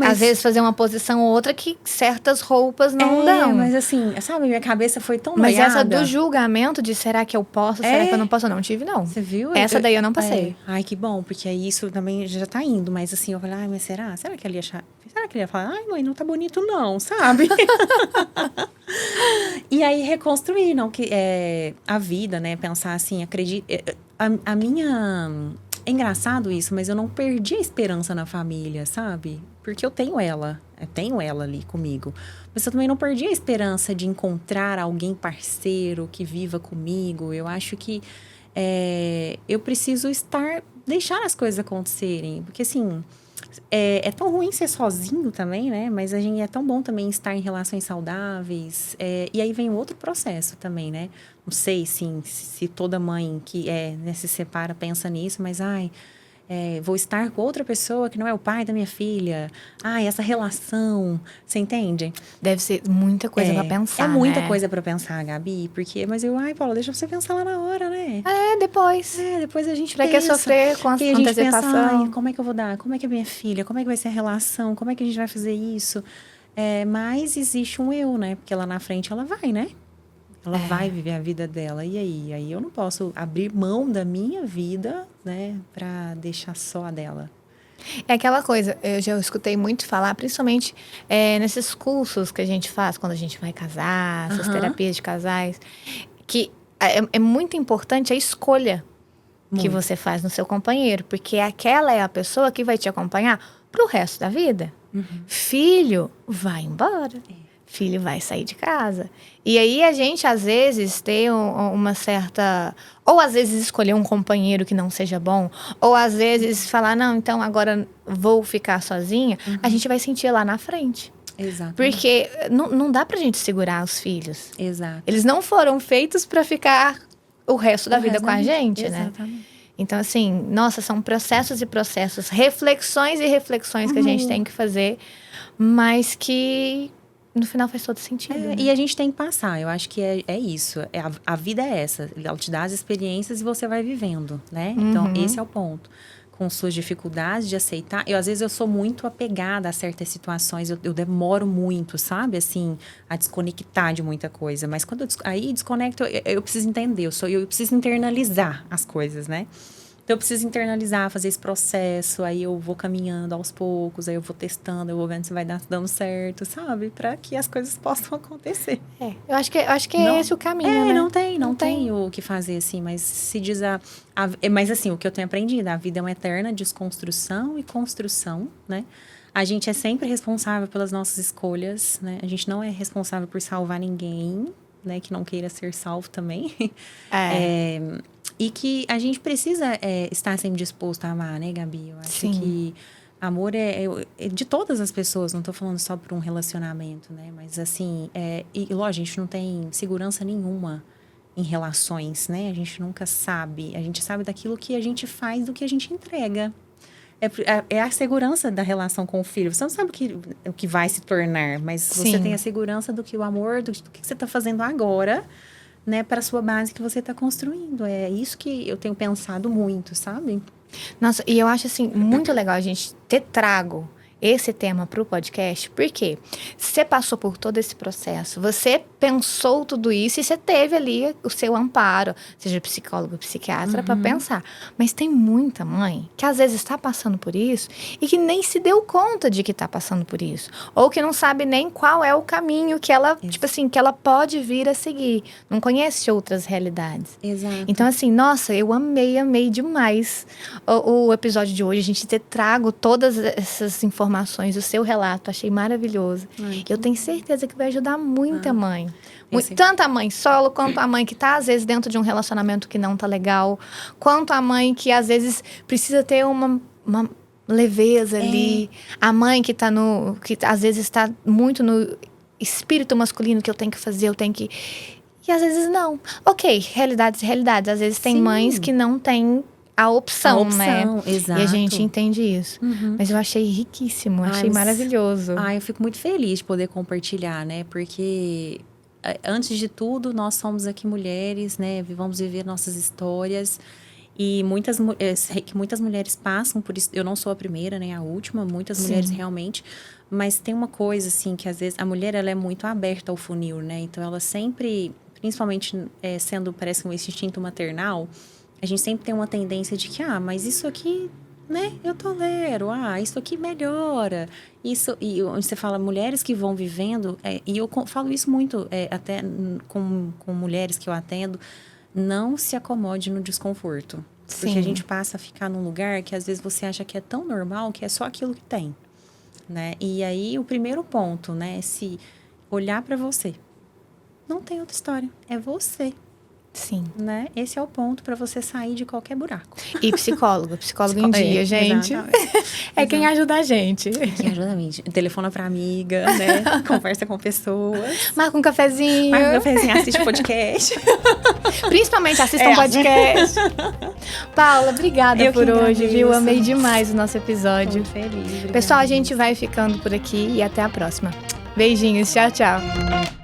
às vezes fazer uma posição ou outra que certas roupas não dão. Mas assim, sabe, minha cabeça foi tão Mas noiada. essa do julgamento de será que eu posso, será que eu não posso, eu não tive, não. Você viu? Essa daí eu não passei. Que bom, porque aí isso também já tá indo. Mas assim, eu falei, mas será? Será que ele ia achar... Será que ele ia falar, mãe, não tá bonito não, sabe? E aí reconstruir, não, que a vida, né? Pensar assim, acredito... A minha... É engraçado isso, mas eu não perdi a esperança na família, sabe? Porque eu tenho ela ali comigo. Mas eu também não perdi a esperança de encontrar alguém parceiro que viva comigo. Eu acho que eu preciso deixar as coisas acontecerem. Porque assim... É tão ruim ser sozinho também, né? Mas a gente é tão bom também estar em relações saudáveis. E aí vem outro processo também, né? Não sei se toda mãe que se separa pensa nisso, mas vou estar com outra pessoa que não é o pai da minha filha. Essa relação, você entende? Deve ser muita coisa pra pensar, É muita né? coisa pra pensar, Gabi, porque... Mas Paula, deixa você pensar lá na hora, né? Depois. Depois a gente Pra que pensa. sofrer com a E a gente pensa, antecipação? como é que eu vou dar? Como é que é minha filha? Como é que vai ser a relação? Como é que a gente vai fazer isso? Mas existe um eu, né? Porque lá na frente ela vai, né? Ela vai viver a vida dela. E aí? Aí eu não posso abrir mão da minha vida, né? Pra deixar só a dela. É aquela coisa, eu já escutei muito falar, principalmente nesses cursos que a gente faz quando a gente vai casar, essas terapias de casais, que é muito importante a escolha que você faz no seu companheiro, porque aquela é a pessoa que vai te acompanhar pro resto da vida. Filho vai embora. Filho vai sair de casa. E aí a gente, às vezes, tem uma certa... Ou às vezes escolher um companheiro que não seja bom, ou às vezes falar, não, então agora vou ficar sozinha. A gente vai sentir lá na frente. Exato. Porque não dá pra gente segurar os filhos. Exato. Eles não foram feitos pra ficar o resto da vida com a gente, né? Exatamente. Então, assim, nossa, são processos e processos, reflexões e reflexões que a gente tem que fazer, mas que no final faz todo sentido. Né? E a gente tem que passar, eu acho que é isso. A vida é essa, ela te dá as experiências e você vai vivendo, né? Então, esse é o ponto. Com suas dificuldades de aceitar. Às vezes, eu sou muito apegada a certas situações. Eu demoro muito, sabe? Assim, a desconectar de muita coisa. Mas quando aí desconecto, eu preciso entender. Eu preciso internalizar as coisas, né? Então, eu preciso internalizar, fazer esse processo. Aí, eu vou caminhando aos poucos. Aí, eu vou testando. Eu vou vendo se vai dando certo, sabe? Para que as coisas possam acontecer. Eu acho que é esse o caminho, né? Não tem o que fazer, assim. Mas se diz mas, assim, o que eu tenho aprendido, a vida é uma eterna desconstrução e construção, né? A gente é sempre responsável pelas nossas escolhas, né? A gente não é responsável por salvar ninguém, né? Que não queira ser salvo também. E que a gente precisa estar sempre disposto a amar, né, Gabi? Eu acho que amor é de todas as pessoas, não estou falando só por um relacionamento, né? Mas, assim, e lógico, a gente não tem segurança nenhuma em relações, né? A gente nunca sabe. A gente sabe daquilo que a gente faz, do que a gente entrega. É a segurança da relação com o filho. Você não sabe o que vai se tornar, mas você tem a segurança do que o amor, do que você está fazendo agora, né? Para a sua base que você está construindo. É isso que eu tenho pensado muito, sabe? Nossa, e eu acho, assim, muito legal a gente ter trago esse tema para o podcast, porque você passou por todo esse processo, você pensou tudo isso e você teve ali o seu amparo, seja psicólogo, psiquiatra, para pensar. Mas tem muita mãe que às vezes está passando por isso e que nem se deu conta de que está passando por isso, ou que não sabe nem qual é o caminho que ela, tipo assim, que ela pode vir a seguir, não conhece outras realidades. Exato. Então, assim, nossa, eu amei demais o episódio de hoje, a gente ter trago todas essas informações, o seu relato, achei maravilhoso. Eu tenho certeza que vai ajudar muita mãe. Tanto a mãe solo, quanto a mãe que está, às vezes, dentro de um relacionamento que não está legal, quanto a mãe que, às vezes, precisa ter uma leveza ali. A mãe que às vezes, está muito no espírito masculino, que eu tenho que fazer, eu tenho que... E, às vezes, não. Ok, realidades. Às vezes, tem mães que não têm a opção, né? Exato. E a gente entende isso. Mas eu achei riquíssimo, achei maravilhoso. Eu fico muito feliz de poder compartilhar, né? Porque, antes de tudo, nós somos aqui mulheres, né? Vamos viver nossas histórias. E muitas mulheres passam por isso. Eu não sou a primeira, nem a última. Muitas mulheres realmente. Mas tem uma coisa, assim, que às vezes... A mulher, ela é muito aberta ao funil, né? Então, ela sempre... Principalmente parece esse instinto maternal... A gente sempre tem uma tendência de que, mas isso aqui, né, eu tolero. Isso aqui melhora. E onde você fala, mulheres que vão vivendo, e eu falo isso muito, até com mulheres que eu atendo, não se acomode no desconforto. Porque a gente passa a ficar num lugar que às vezes você acha que é tão normal, que é só aquilo que tem, né? E aí, o primeiro ponto, né, é se olhar para você. Não tem outra história, é você. Sim. Né? Esse é o ponto para você sair de qualquer buraco. E psicólogo em dia, gente. É quem ajuda a gente. Quem ajuda a gente. Telefona pra amiga, né? Conversa com pessoas. Marca um cafezinho. Assiste podcast. Principalmente assista um podcast. Paula, obrigada por hoje, viu? Amei demais o nosso episódio. Muito feliz. Obrigada. Pessoal, a gente vai ficando por aqui e até a próxima. Beijinhos, tchau, tchau.